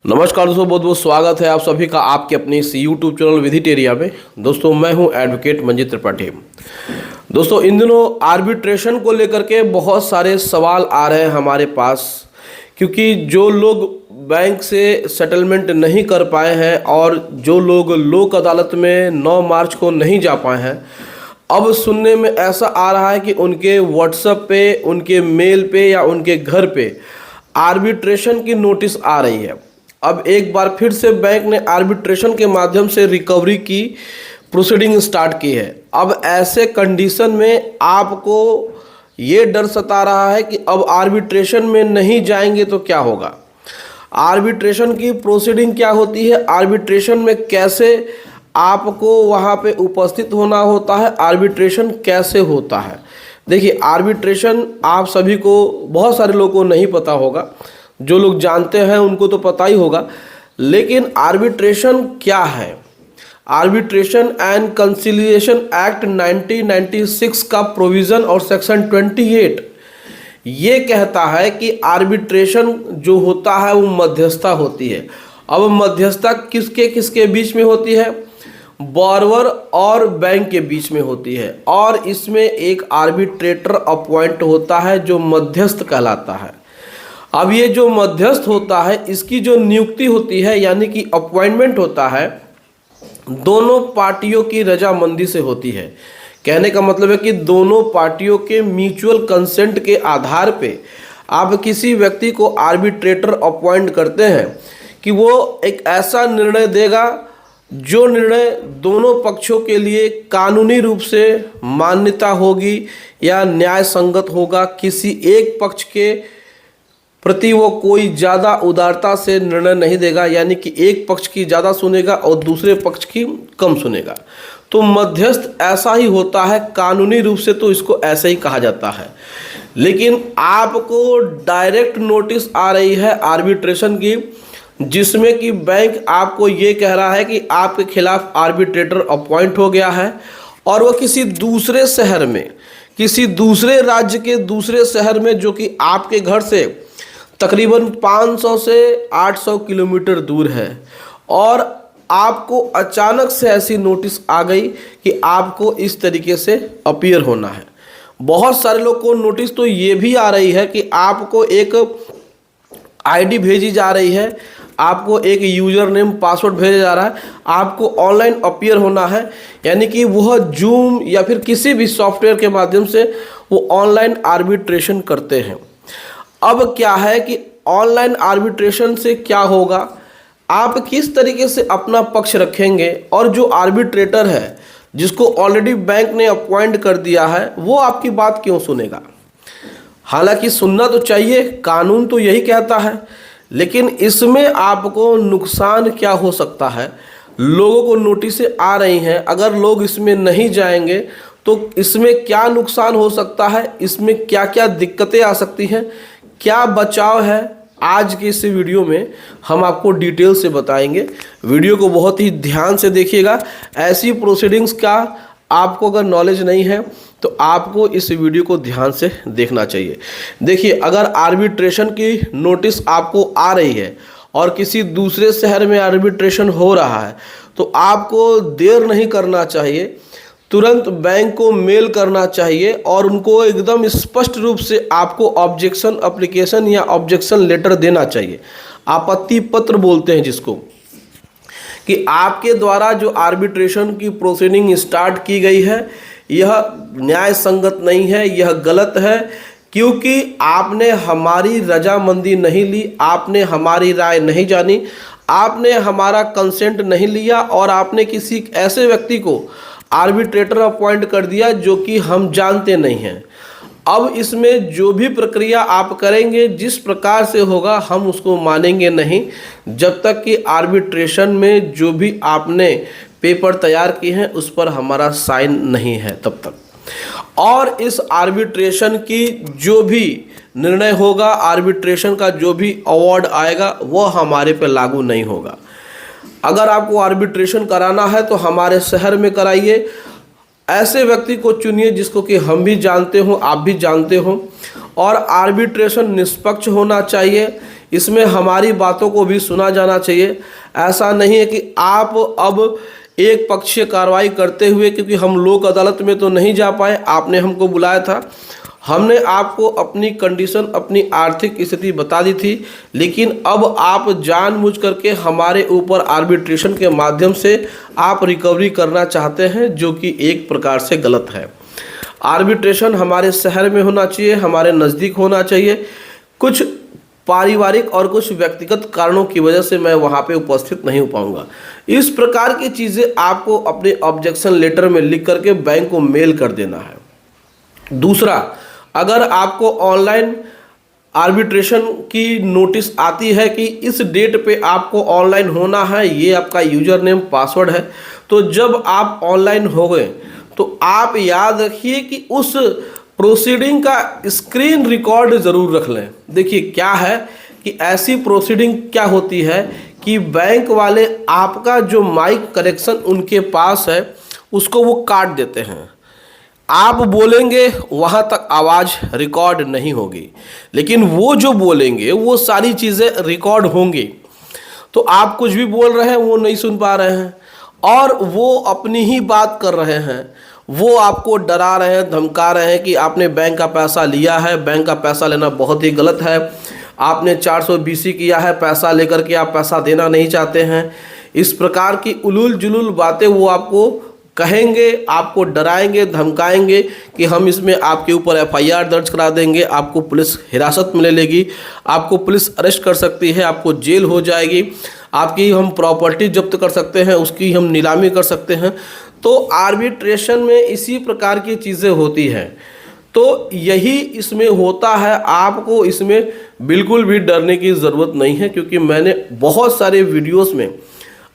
नमस्कार दोस्तों, बहुत बहुत स्वागत है आप सभी का आपके अपने इस यूट्यूब चैनल विधिटेरिया में। दोस्तों मैं हूं एडवोकेट मंजीत त्रिपाठी। दोस्तों इन दिनों आर्बिट्रेशन को लेकर के बहुत सारे सवाल आ रहे हैं हमारे पास, क्योंकि जो लोग बैंक से सेटलमेंट नहीं कर पाए हैं और जो लोग लोक अदालत में 9 मार्च को नहीं जा पाए हैं, अब सुनने में ऐसा आ रहा है कि उनके व्हाट्सएप पे, उनके मेल पे या उनके घर पे आर्बिट्रेशन की नोटिस आ रही है। अब एक बार फिर से बैंक ने आर्बिट्रेशन के माध्यम से रिकवरी की प्रोसीडिंग स्टार्ट की है। अब ऐसे कंडीशन में आपको ये डर सता रहा है कि अब आर्बिट्रेशन में नहीं जाएंगे तो क्या होगा, आर्बिट्रेशन की प्रोसीडिंग क्या होती है, आर्बिट्रेशन में कैसे आपको वहाँ पे उपस्थित होना होता है, आर्बिट्रेशन कैसे होता है। देखिए, आर्बिट्रेशन आप सभी को, बहुत सारे लोगों को नहीं पता होगा, जो लोग जानते हैं उनको तो पता ही होगा, लेकिन आर्बिट्रेशन क्या है। आर्बिट्रेशन एंड कंसिलिएशन एक्ट 1996 का प्रोविज़न और सेक्शन 28 ये कहता है कि आर्बिट्रेशन जो होता है वो मध्यस्थता होती है। अब मध्यस्थता किसके किसके बीच में होती है? बॉरोवर और बैंक के बीच में होती है, और इसमें एक आर्बिट्रेटर अपॉइंट होता है जो मध्यस्थ कहलाता है। अब ये जो मध्यस्थ होता है, इसकी जो नियुक्ति होती है यानी कि अपॉइंटमेंट होता है, दोनों पार्टियों की रजामंदी से होती है। कहने का मतलब है कि दोनों पार्टियों के म्यूचुअल कंसेंट के आधार पे आप किसी व्यक्ति को आर्बिट्रेटर अपॉइंट करते हैं कि वो एक ऐसा निर्णय देगा जो निर्णय दोनों पक्षों के लिए कानूनी रूप से मान्यता होगी या न्याय संगत होगा। किसी एक पक्ष के प्रति वो कोई ज़्यादा उदारता से निर्णय नहीं देगा, यानी कि एक पक्ष की ज़्यादा सुनेगा और दूसरे पक्ष की कम सुनेगा। तो मध्यस्थ ऐसा ही होता है, कानूनी रूप से तो इसको ऐसे ही कहा जाता है। लेकिन आपको डायरेक्ट नोटिस आ रही है आर्बिट्रेशन की, जिसमें कि बैंक आपको ये कह रहा है कि आपके खिलाफ आर्बिट्रेटर अपॉइंट हो गया है और वह किसी दूसरे शहर में, किसी दूसरे राज्य के दूसरे शहर में, जो कि आपके घर से तकरीबन 500 से 800 किलोमीटर दूर है, और आपको अचानक से ऐसी नोटिस आ गई कि आपको इस तरीके से अपीयर होना है। बहुत सारे लोग को नोटिस तो ये भी आ रही है कि आपको एक आईडी भेजी जा रही है, आपको एक यूज़र नेम पासवर्ड भेजा जा रहा है, आपको ऑनलाइन अपीयर होना है, यानी कि वह जूम या फिर किसी भी सॉफ्टवेयर के माध्यम से वो ऑनलाइन आर्बिट्रेशन करते हैं। अब क्या है कि ऑनलाइन आर्बिट्रेशन से क्या होगा, आप किस तरीके से अपना पक्ष रखेंगे, और जो आर्बिट्रेटर है जिसको ऑलरेडी बैंक ने अपॉइंट कर दिया है, वो आपकी बात क्यों सुनेगा। हालांकि सुनना तो चाहिए, कानून तो यही कहता है, लेकिन इसमें आपको नुकसान क्या हो सकता है। लोगों को नोटिसें आ रही हैं, अगर लोग इसमें नहीं जाएंगे तो इसमें क्या नुकसान हो सकता है, इसमें क्या क्या दिक्कतें आ सकती हैं, क्या बचाव है, आज की इस वीडियो में हम आपको डिटेल से बताएंगे। वीडियो को बहुत ही ध्यान से देखिएगा। ऐसी प्रोसीडिंग्स का आपको अगर नॉलेज नहीं है तो आपको इस वीडियो को ध्यान से देखना चाहिए। देखिए, अगर आर्बिट्रेशन की नोटिस आपको आ रही है और किसी दूसरे शहर में आर्बिट्रेशन हो रहा है, तो आपको देर नहीं करना चाहिए, तुरंत बैंक को मेल करना चाहिए और उनको एकदम स्पष्ट रूप से आपको ऑब्जेक्शन एप्लीकेशन या ऑब्जेक्शन लेटर देना चाहिए। आपत्ति पत्र बोलते हैं जिसको, कि आपके द्वारा जो आर्बिट्रेशन की प्रोसीडिंग स्टार्ट की गई है यह न्याय संगत नहीं है, यह गलत है, क्योंकि आपने हमारी रजामंदी नहीं ली, आपने हमारी राय नहीं जानी, आपने हमारा कंसेंट नहीं लिया और आपने किसी ऐसे व्यक्ति को आर्बिट्रेटर अपॉइंट कर दिया जो कि हम जानते नहीं हैं। अब इसमें जो भी प्रक्रिया आप करेंगे, जिस प्रकार से होगा, हम उसको मानेंगे नहीं जब तक कि आर्बिट्रेशन में जो भी आपने पेपर तैयार किए हैं उस पर हमारा साइन नहीं है तब तक। और इस आर्बिट्रेशन की जो भी निर्णय होगा, आर्बिट्रेशन का जो भी अवार्ड आएगा, वह हमारे पे लागू नहीं होगा। अगर आपको आर्बिट्रेशन कराना है तो हमारे शहर में कराइए, ऐसे व्यक्ति को चुनिए जिसको कि हम भी जानते हों, आप भी जानते हों, और आर्बिट्रेशन निष्पक्ष होना चाहिए। इसमें हमारी बातों को भी सुना जाना चाहिए। ऐसा नहीं है कि आप अब एक पक्षीय कार्रवाई करते हुए, क्योंकि हम लोक अदालत में तो नहीं जा पाए, आपने हमको बुलाया था, हमने आपको अपनी कंडीशन, अपनी आर्थिक स्थिति बता दी थी, लेकिन अब आप जानबूझ करके हमारे ऊपर आर्बिट्रेशन के माध्यम से आप रिकवरी करना चाहते हैं, जो कि एक प्रकार से गलत है। आर्बिट्रेशन हमारे शहर में होना चाहिए, हमारे नज़दीक होना चाहिए। कुछ पारिवारिक और कुछ व्यक्तिगत कारणों की वजह से मैं वहाँ पे उपस्थित नहीं हो पाऊँगा। इस प्रकार की चीज़ें आपको अपने ऑब्जेक्शन लेटर में लिख करके बैंक को मेल कर देना है। दूसरा, अगर आपको ऑनलाइन आर्बिट्रेशन की नोटिस आती है कि इस डेट पे आपको ऑनलाइन होना है, ये आपका यूजर नेम पासवर्ड है, तो जब आप ऑनलाइन हो गए तो आप याद रखिए कि उस प्रोसीडिंग का स्क्रीन रिकॉर्ड ज़रूर रख लें। देखिए क्या है कि ऐसी प्रोसीडिंग क्या होती है कि बैंक वाले आपका जो माइक कनेक्शन उनके पास है उसको वो काट देते हैं। आप बोलेंगे वहाँ तक आवाज़ रिकॉर्ड नहीं होगी, लेकिन वो जो बोलेंगे वो सारी चीज़ें रिकॉर्ड होंगी। तो आप कुछ भी बोल रहे हैं वो नहीं सुन पा रहे हैं और वो अपनी ही बात कर रहे हैं। वो आपको डरा रहे हैं, धमका रहे हैं कि आपने बैंक का पैसा लिया है, बैंक का पैसा लेना बहुत ही गलत है, आपने 420 किया है, पैसा लेकर के आप पैसा देना नहीं चाहते हैं। इस प्रकार की उलूल जुलूल बातें वो आपको कहेंगे, आपको डराएंगे, धमकाएंगे कि हम इसमें आपके ऊपर FIR दर्ज करा देंगे, आपको पुलिस हिरासत में ले लेगी, आपको पुलिस अरेस्ट कर सकती है, आपको जेल हो जाएगी, आपकी हम प्रॉपर्टी जब्त कर सकते हैं, उसकी हम नीलामी कर सकते हैं। तो आर्बिट्रेशन में इसी प्रकार की चीज़ें होती हैं। तो यही इसमें होता है। आपको इसमें बिल्कुल भी डरने की ज़रूरत नहीं है, क्योंकि मैंने बहुत सारे वीडियोस में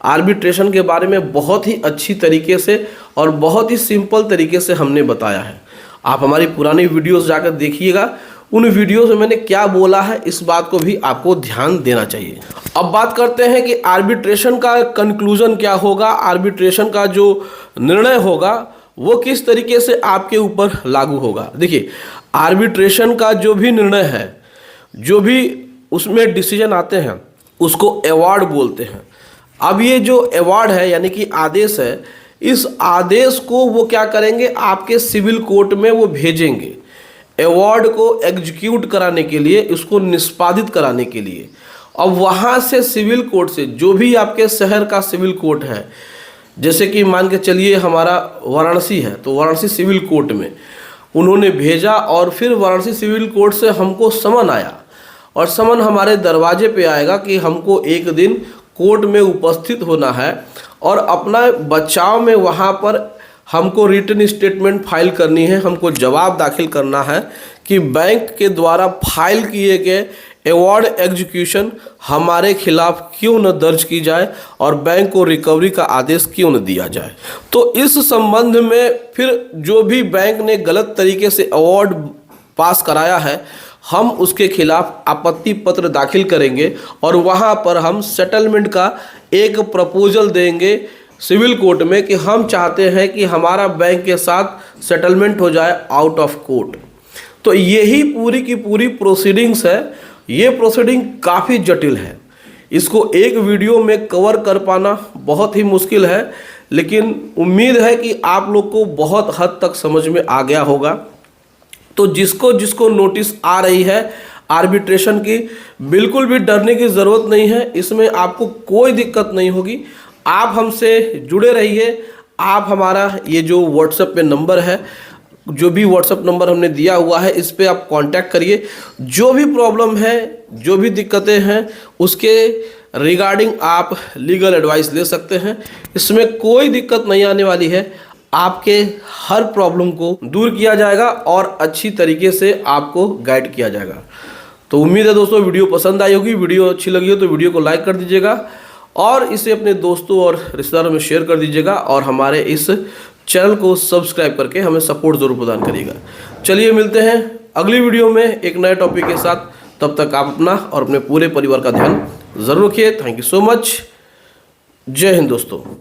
आर्बिट्रेशन के बारे में बहुत ही अच्छी तरीके से और बहुत ही सिंपल तरीके से हमने बताया है। आप हमारी पुरानी वीडियोस जाकर देखिएगा, उन वीडियोस में मैंने क्या बोला है, इस बात को भी आपको ध्यान देना चाहिए। अब बात करते हैं कि आर्बिट्रेशन का कंक्लूजन क्या होगा, आर्बिट्रेशन का जो निर्णय होगा वो किस तरीके से आपके ऊपर लागू होगा। देखिए, आर्बिट्रेशन का जो भी निर्णय है, जो भी उसमें डिसीजन आते हैं, उसको अवार्ड बोलते हैं। अब ये जो अवार्ड है यानी कि आदेश है, इस आदेश को वो क्या करेंगे, आपके सिविल कोर्ट में वो भेजेंगे अवार्ड को एग्जीक्यूट कराने के लिए, इसको निष्पादित कराने के लिए। अब वहाँ से सिविल कोर्ट से, जो भी आपके शहर का सिविल कोर्ट है, जैसे कि मान के चलिए हमारा वाराणसी है, तो वाराणसी सिविल कोर्ट में उन्होंने भेजा और फिर वाराणसी सिविल कोर्ट से हमको समन आया और समन हमारे दरवाजे पे आएगा कि हमको एक दिन कोर्ट में उपस्थित होना है और अपना बचाव में वहाँ पर हमको रिटन स्टेटमेंट फाइल करनी है, हमको जवाब दाखिल करना है कि बैंक के द्वारा फाइल किए गए अवार्ड एग्जीक्यूशन हमारे खिलाफ क्यों न दर्ज की जाए और बैंक को रिकवरी का आदेश क्यों न दिया जाए। तो इस संबंध में फिर जो भी बैंक ने गलत तरीके से अवार्ड पास कराया है, हम उसके खिलाफ आपत्ति पत्र दाखिल करेंगे और वहाँ पर हम सेटलमेंट का एक प्रपोजल देंगे सिविल कोर्ट में कि हम चाहते हैं कि हमारा बैंक के साथ सेटलमेंट हो जाए आउट ऑफ कोर्ट। तो यही पूरी की पूरी प्रोसीडिंग्स है। ये प्रोसीडिंग काफ़ी जटिल है, इसको एक वीडियो में कवर कर पाना बहुत ही मुश्किल है, लेकिन उम्मीद है कि आप लोग को बहुत हद तक समझ में आ गया होगा। तो जिसको जिसको नोटिस आ रही है आर्बिट्रेशन की, बिल्कुल भी डरने की ज़रूरत नहीं है, इसमें आपको कोई दिक्कत नहीं होगी। आप हमसे जुड़े रहिए। आप हमारा ये जो व्हाट्सएप पे नंबर है, जो भी व्हाट्सएप नंबर हमने दिया हुआ है, इस पे आप कांटेक्ट करिए। जो भी प्रॉब्लम है, जो भी दिक्कतें हैं, उसके रिगार्डिंग आप लीगल एडवाइस ले सकते हैं। इसमें कोई दिक्कत नहीं आने वाली है। आपके हर प्रॉब्लम को दूर किया जाएगा और अच्छी तरीके से आपको गाइड किया जाएगा। तो उम्मीद है दोस्तों वीडियो पसंद आई होगी। वीडियो अच्छी लगी हो तो वीडियो को लाइक कर दीजिएगा और इसे अपने दोस्तों और रिश्तेदारों में शेयर कर दीजिएगा और हमारे इस चैनल को सब्सक्राइब करके हमें सपोर्ट ज़रूर प्रदान करिएगा। चलिए मिलते हैं अगली वीडियो में एक नए टॉपिक के साथ। तब तक आप अपना और अपने पूरे परिवार का ध्यान ज़रूर रखिए। Thank you so much. जय हिंद दोस्तों।